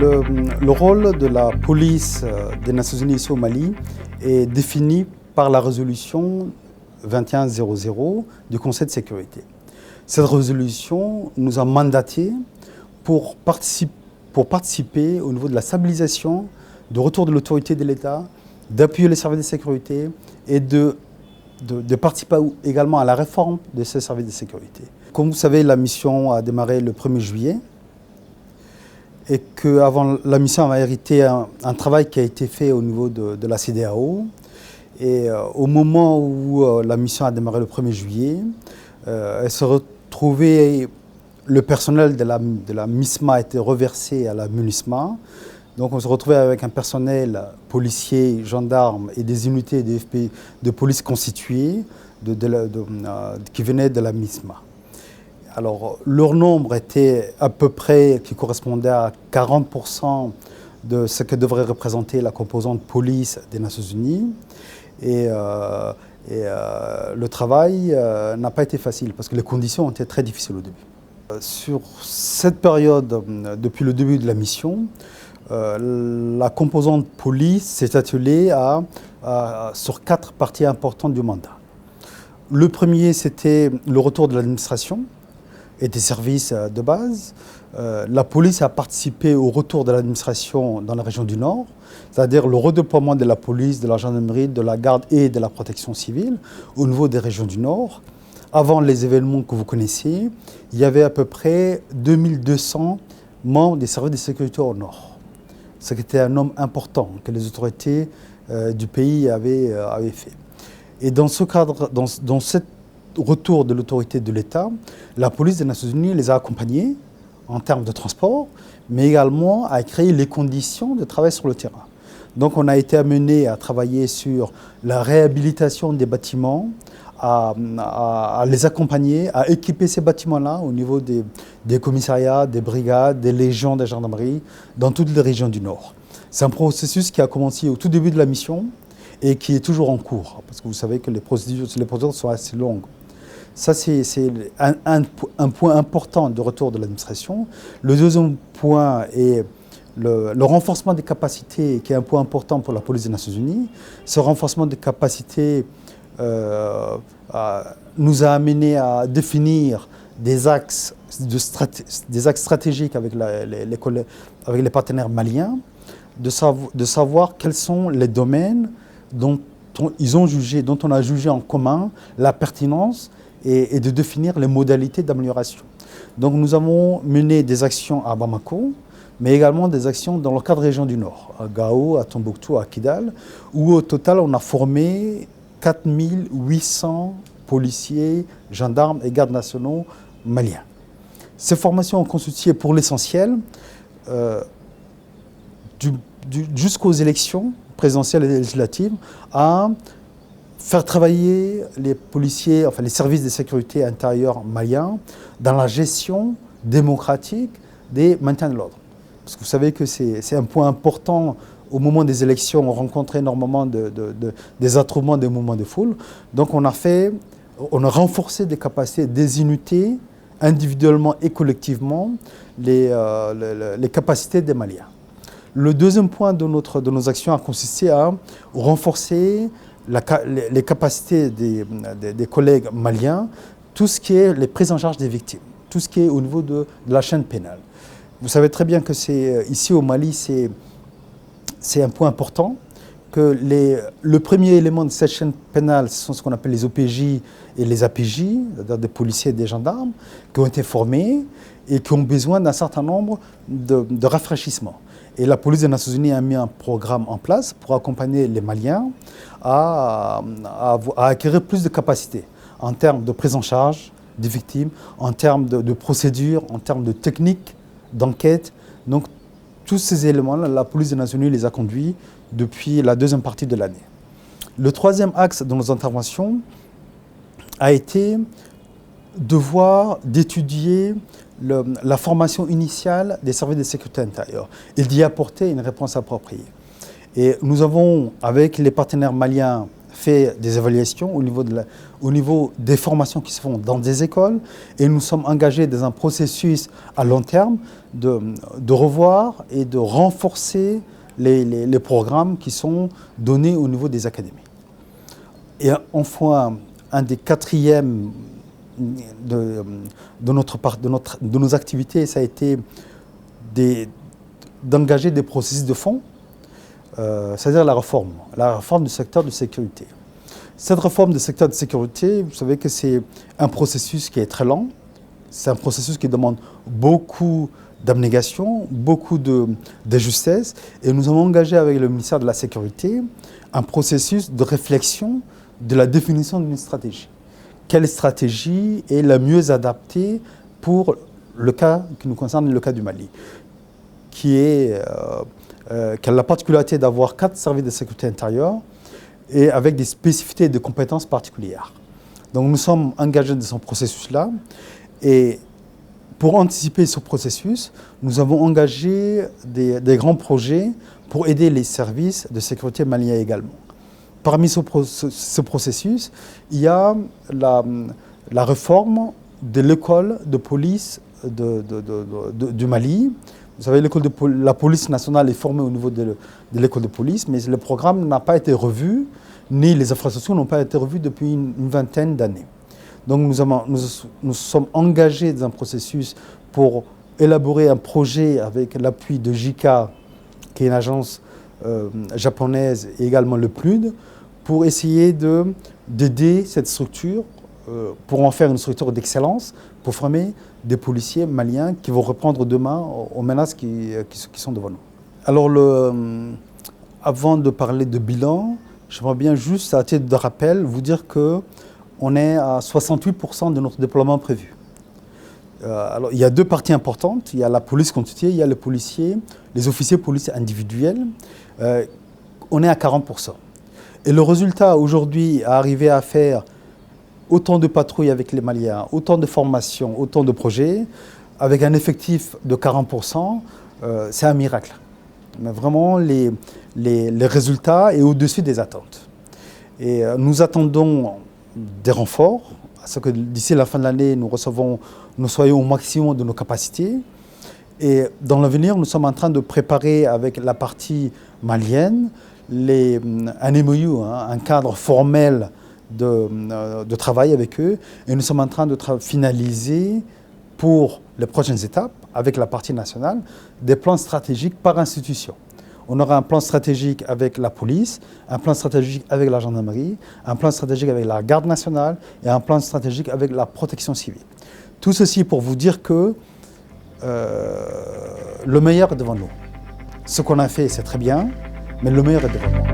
Le rôle de la police des Nations Unies ici au Mali est défini par la résolution 2100 du Conseil de sécurité. Cette résolution nous a mandatés pour participer au niveau de la stabilisation, de retour de l'autorité de l'État, d'appuyer les services de sécurité et de participer également à la réforme de ces services de sécurité. Comme vous savez, la mission a démarré le 1er juillet et qu'avant la mission a hérité un travail qui a été fait au niveau de la CEDEAO. Et au moment où la mission a démarré le 1er juillet, elle se retrouvait, le personnel de la MISMA a été reversé à la MINUSMA. Donc on se retrouvait avec un personnel policier, gendarme et des unités de police constituées qui venaient de la MISMA. Alors leur nombre était à peu près, qui correspondait à 40% de ce que devrait représenter la composante police des Nations Unies. Et le travail n'a pas été facile parce que les conditions ont été très difficiles au début. Sur cette période, depuis le début de la mission, la composante police s'est attelée sur 4 parties importantes du mandat. Le premier, c'était le retour de l'administration et des services de base. La police a participé au retour de l'administration dans la région du Nord, c'est-à-dire le redéploiement de la police, de la gendarmerie, de la garde et de la protection civile au niveau des régions du Nord. Avant les événements que vous connaissez, il y avait à peu près 2200 membres des services de sécurité au Nord. Ce qui était un nombre important que les autorités du pays avaient fait. Et dans ce cadre, dans ce retour de l'autorité de l'État, la police des Nations Unies les a accompagnés en termes de transport, mais également à créer les conditions de travail sur le terrain. Donc on a été amené à travailler sur la réhabilitation des bâtiments, à les accompagner, à équiper ces bâtiments-là au niveau des commissariats, des brigades, des légions de gendarmerie dans toutes les régions du Nord. C'est un processus qui a commencé au tout début de la mission et qui est toujours en cours, parce que vous savez que les procédures sont assez longues. Ça, c'est un point important de retour de l'administration. Le deuxième point est le renforcement des capacités, qui est un point important pour la police des Nations Unies. Ce renforcement des capacités nous a amené à définir des axes stratégiques avec les partenaires maliens, de savoir quels sont les domaines dont on a jugé en commun la pertinence et de définir les modalités d'amélioration. Donc nous avons mené des actions à Bamako, mais également des actions dans le cadre région du Nord, à Gao, à Tombouctou, à Kidal, où au total on a formé 4800 policiers, gendarmes et gardes nationaux maliens. Ces formations ont constitué pour l'essentiel, jusqu'aux élections présidentielles et législatives, à faire travailler les policiers, enfin les services de sécurité intérieure maliens dans la gestion démocratique des maintiens de l'ordre. Parce que vous savez que c'est un point important. Au moment des élections, on rencontre énormément des attroupements, des mouvements de foule. Donc on a renforcé des capacités des unités, individuellement et collectivement, les capacités des Maliens. Le deuxième point de nos actions a consisté à renforcer les capacités des collègues maliens, tout ce qui est les prises en charge des victimes, tout ce qui est au niveau de la chaîne pénale. Vous savez très bien que ici au Mali, c'est un point important, que le premier élément de cette chaîne pénale, ce sont ce qu'on appelle les OPJ et les APJ, c'est-à-dire des policiers et des gendarmes, qui ont été formés et qui ont besoin d'un certain nombre de rafraîchissements. Et la police des Nations Unies a mis un programme en place pour accompagner les Maliens à acquérir plus de capacités en termes de prise en charge des victimes, en termes de procédures, en termes de techniques d'enquête. Donc tous ces éléments-là, la police des Nations Unies les a conduits depuis la deuxième partie de l'année. Le troisième axe de nos interventions a été d'étudier la formation initiale des services de sécurité intérieure et d'y apporter une réponse appropriée. Et nous avons, avec les partenaires maliens, fait des évaluations au niveau des formations qui se font dans des écoles et nous sommes engagés dans un processus à long terme de revoir et de renforcer les programmes qui sont donnés au niveau des académies. Et enfin, un des quatrièmes de nos activités, ça a été d'engager des processus de fond, c'est-à-dire la réforme du secteur de sécurité. Cette réforme du secteur de sécurité, vous savez que c'est un processus qui est très lent, c'est un processus qui demande beaucoup d'abnégation, beaucoup de justesse, et nous avons engagé avec le ministère de la Sécurité un processus de réflexion de la définition d'une stratégie. Quelle stratégie est la mieux adaptée pour le cas qui nous concerne, le cas du Mali, qui a la particularité d'avoir 4 services de sécurité intérieure et avec des spécificités et des compétences particulières. Donc nous sommes engagés dans ce processus-là et pour anticiper ce processus, nous avons engagé des grands projets pour aider les services de sécurité maliens également. Parmi ce processus, il y a la réforme de l'école de police du Mali. Vous savez, la police nationale est formée au niveau de l'école de police, mais le programme n'a pas été revu, ni les infrastructures n'ont pas été revues depuis une vingtaine d'années. Donc nous sommes engagés dans un processus pour élaborer un projet avec l'appui de JICA, qui est une agence japonaise, et également le PNUD, pour essayer d'aider cette structure, pour en faire une structure d'excellence, pour former des policiers maliens qui vont répondre demain aux menaces qui sont devant nous. Alors, avant de parler de bilan, j'aimerais bien juste, à titre de rappel, vous dire qu'on est à 68% de notre déploiement prévu. Alors, il y a 2 parties importantes. Il y a la police constituée, il y a les policiers, les officiers de police individuels. On est à 40%. Et le résultat aujourd'hui, à arriver à faire autant de patrouilles avec les Maliens, autant de formations, autant de projets, avec un effectif de 40%, c'est un miracle. Mais vraiment, les résultats sont au-dessus des attentes. Et nous attendons des renforts, à ce que d'ici la fin de l'année, nous soyons au maximum de nos capacités. Et dans l'avenir, nous sommes en train de préparer avec la partie malienne un MOU, un cadre formel de travail avec eux. Et nous sommes en train de finaliser pour les prochaines étapes, avec la partie nationale, des plans stratégiques par institution. On aura un plan stratégique avec la police, un plan stratégique avec la gendarmerie, un plan stratégique avec la garde nationale et un plan stratégique avec la protection civile. Tout ceci pour vous dire que le meilleur est devant nous. Ce qu'on a fait, c'est très bien, mais le meilleur est devant nous.